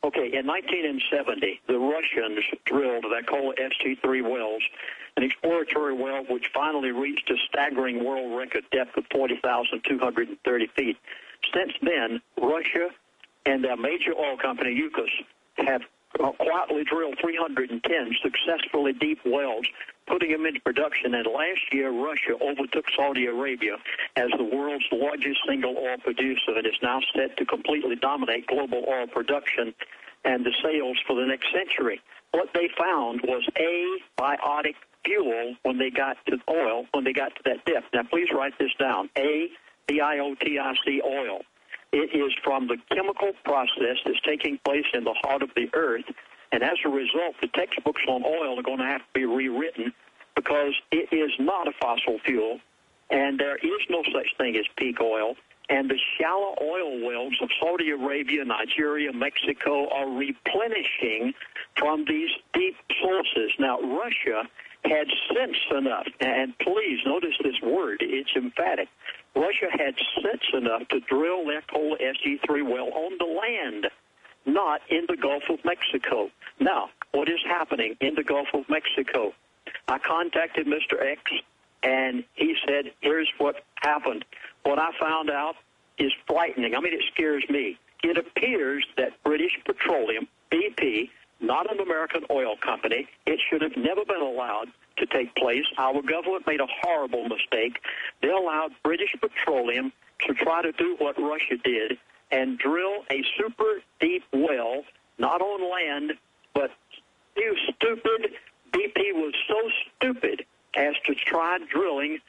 Okay, in 1970, the Russians drilled, they're called ST3 wells, an exploratory well which finally reached a staggering world record depth of 40,230 feet. Since then, Russia and their major oil company, Yukos, have quietly drilled 310 successfully deep wells, putting them into production. And last year, Russia overtook Saudi Arabia as the world's largest single oil producer and is now set to completely dominate global oil production and the sales for the next century. What they found was abiotic fuel when they got to oil, when they got to that depth. Now, please write this down, abiotic oil. It is from the chemical process that's taking place in the heart of the earth, and as a result, the textbooks on oil are going to have to be rewritten because it is not a fossil fuel, and there is no such thing as peak oil, and the shallow oil wells of Saudi Arabia, Nigeria, Mexico are replenishing from these deep sources. Now, Russia had sense enough, and please notice this word, it's emphatic. Russia had sense enough to drill their coal SG3 well on the land, not in the Gulf of Mexico. Now, what is happening in the Gulf of Mexico? I contacted Mr. X, and he said, here's what happened. What I found out is frightening. I mean, it scares me. It appears that British Petroleum, BP, not an American oil company, it should have never been allowed to take place. Our government made a horrible mistake. They allowed British Petroleum to try to do what Russia did and drill a super deep well, not on land, but you stupid. BP was so stupid as to try drilling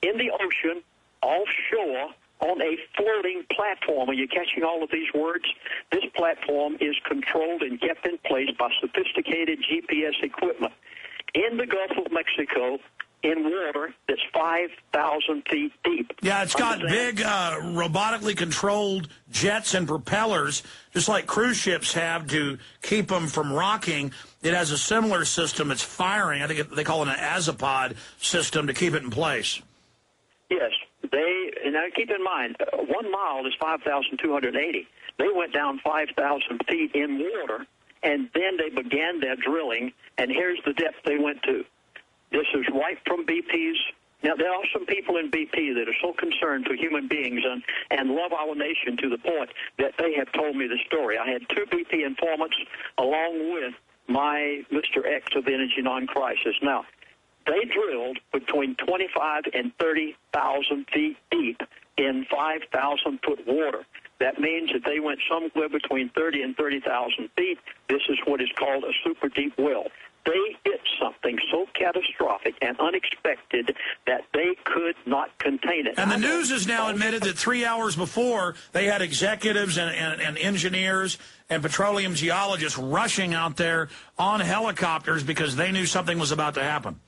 in the ocean, offshore, on a floating platform. Are you catching all of these words? This platform is controlled and kept in place by sophisticated GPS equipment in the Gulf of Mexico in water that's 5,000 feet deep. Yeah, it's got big robotically controlled jets and propellers, just like cruise ships have to keep them from rocking. It has a similar system. It's firing. I think they call it an azipod system to keep it in place. Yes. Now keep in mind, 1 mile is 5,280. They went down 5,000 feet in water, and then they began their drilling, and here's the depth they went to. This is right from BP's. Now, there are some people in BP that are so concerned for human beings and love our nation to the point that they have told me the story. I had 2 BP informants along with my Mr. X of Energy Non-Crisis. Now, they drilled between 25 and 30,000 feet deep in 5,000-foot water. That means that they went somewhere between 30 and 30,000 feet. This is what is called a super deep well. They hit something so catastrophic and unexpected that they could not contain it. And the news has now admitted that 3 hours before, they had executives and engineers and petroleum geologists rushing out there on helicopters because they knew something was about to happen.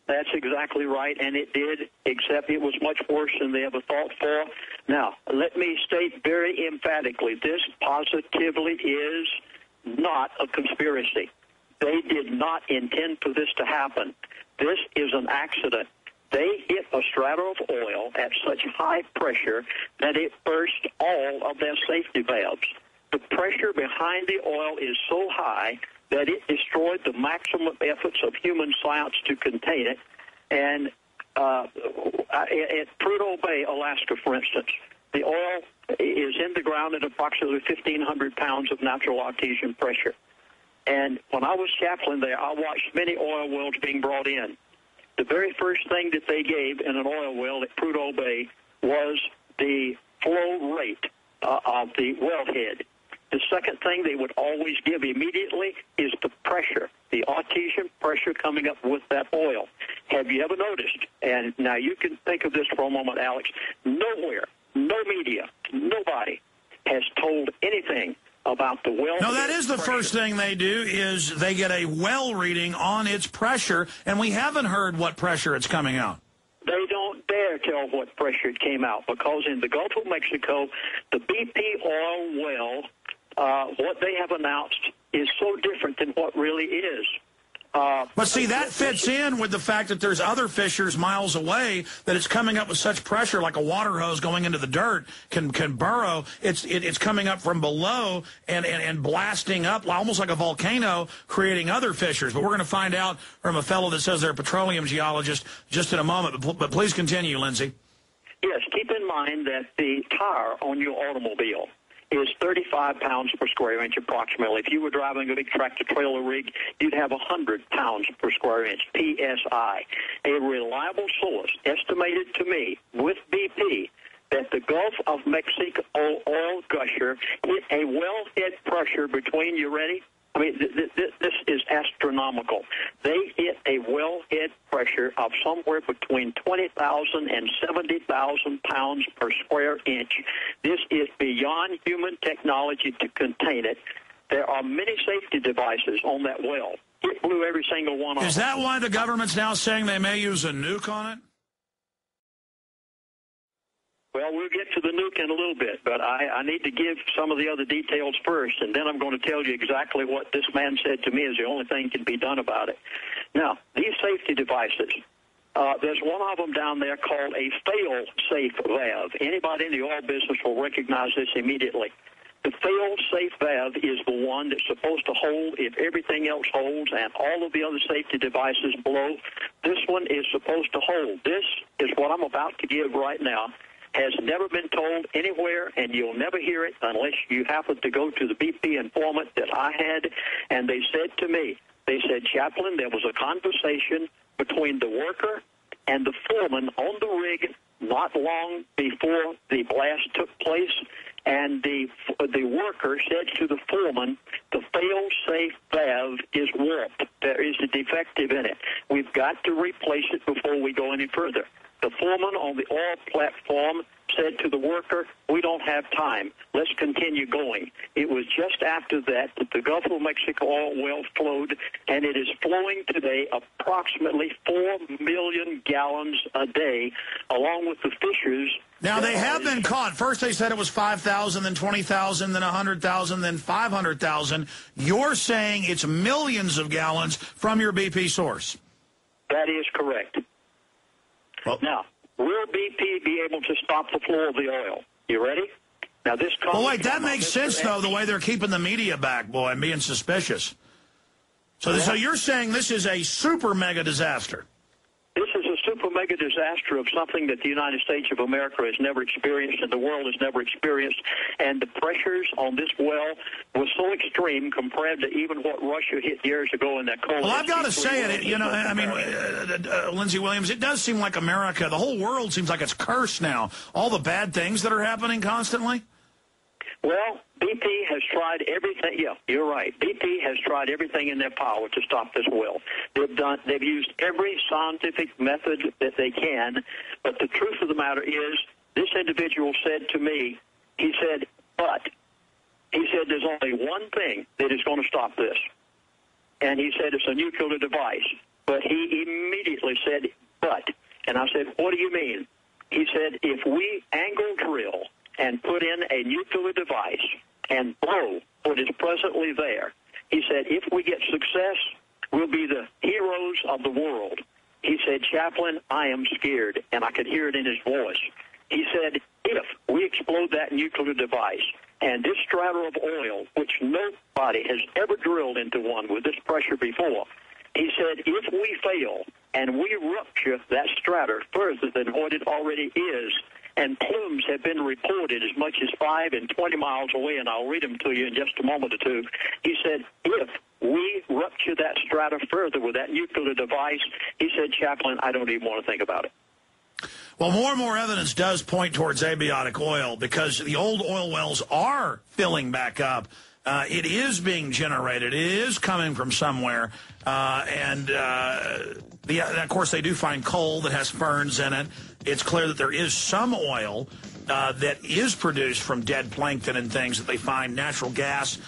That's exactly right, and it did, except it was much worse than they ever thought for. Now, let me state very emphatically, this positively is not a conspiracy. They did not intend for this to happen. This is an accident. They hit a strata of oil at such high pressure that it burst all of their safety valves. The pressure behind the oil is so high that it destroyed the maximum efforts of human science to contain it. And at Prudhoe Bay, Alaska, for instance, the oil is in the ground at approximately 1,500 pounds of natural artesian pressure. And when I was chaplain there, I watched many oil wells being brought in. The very first thing that they gave in an oil well at Prudhoe Bay was the flow rate of the wellhead. The second thing they would always give immediately is the pressure, the artesian pressure coming up with that oil. Have you ever noticed, and now you can think of this for a moment, Alex, nowhere, no media, nobody has told anything about the well. No, that is the pressure. first thing they do is they get a well reading on its pressure, and we haven't heard what pressure it's coming out. They don't dare tell what pressure it came out because in the Gulf of Mexico, the BP oil well, what they have announced is so different than what really is. But see, that fits in with the fact that there's other fissures miles away that it's coming up with such pressure, like a water hose going into the dirt can burrow. It's coming up from below and blasting up almost like a volcano, creating other fissures. But we're going to find out from a fellow that says they're a petroleum geologist just in a moment. But please continue, Lindsey. Yes, keep in mind that the tire on your automobile is 35 pounds per square inch approximately. If you were driving a big tractor-trailer rig, you'd have 100 pounds per square inch, PSI. A reliable source estimated to me with BP that the Gulf of Mexico oil gusher hit a wellhead pressure between, you ready? I mean, this is astronomical. They hit a wellhead pressure of somewhere between 20,000 and 70,000 pounds per square inch. This is beyond human technology to contain it. There are many safety devices on that well. It blew every single one of them. Is that why the government's now saying they may use a nuke on it? Well, we'll get to the nuke in a little bit, but I need to give some of the other details first, and then I'm going to tell you exactly what this man said to me is the only thing can be done about it. Now, these safety devices, there's one of them down there called a fail-safe valve. Anybody in the oil business will recognize this immediately. The fail-safe valve is the one that's supposed to hold if everything else holds and all of the other safety devices blow. This one is supposed to hold. This is what I'm about to give right now. Has never been told anywhere, and you'll never hear it unless you happen to go to the BP informant that I had, and they said to me, they said, Chaplain, there was a conversation between the worker and the foreman on the rig not long before the blast took place, and the worker said to the foreman, the fail-safe valve is warped. There is a defective in it. We've got to replace it before we go any further. The foreman on the oil platform said to the worker, we don't have time. Let's continue going. It was just after that the Gulf of Mexico oil well flowed, and it is flowing today approximately 4 million gallons a day, along with the fissures. Now, they have been caught. First they said it was 5,000, then 20,000, then 100,000, then 500,000. You're saying it's millions of gallons from your BP source. That is correct. Well, now, will BP be able to stop the flow of the oil? You ready? Now, this comes. Well, wait, that makes sense, though, the way they're keeping the media back, boy, and being suspicious. So you're saying this is a super mega disaster? This is a super mega disaster of something that the United States of America has never experienced and the world has never experienced. And the pressures on this well were so extreme compared to even what Russia hit years ago in that cold. Well, I've got to say it, you know, I mean, Lindsey Williams, it does seem like America, the whole world seems like it's cursed now. All the bad things that are happening constantly. Well, BP has tried everything. Yeah, you're right. BP has tried everything in their power to stop this well. They've used every scientific method that they can, but the truth of the matter is, this individual said to me, he said, there's only one thing that is going to stop this. And he said it's a nuclear device. But he immediately said, and I said, what do you mean? He said, if we angle drill and put in a nuclear device and blow what is presently there, he said, if we get success, we'll be the heroes of the world. He said, Chaplain, I am scared, and I could hear it in his voice. He said, if we explode that nuclear device and this strata of oil, which nobody has ever drilled into one with this pressure before, he said, if we fail and we rupture that strata further than what it already is, and plumes have been reported as much as 5 and 20 miles away, and I'll read them to you in just a moment or two. He said, if we rupture that strata further with that nuclear device, he said, Chaplain, I don't even want to think about it. Well, more and more evidence does point towards abiotic oil because the old oil wells are filling back up. It is being generated. It is coming from somewhere. And of course, they do find coal that has ferns in it. It's clear that there is some oil that is produced from dead plankton and things that they find, natural gas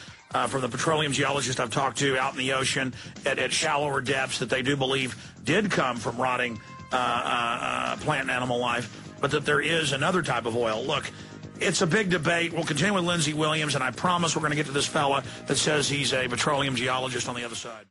from the petroleum geologist I've talked to out in the ocean at shallower depths that they do believe did come from rotting plant and animal life, but that there is another type of oil. Look, it's a big debate. We'll continue with Lindsey Williams, and I promise we're going to get to this fella that says he's a petroleum geologist on the other side.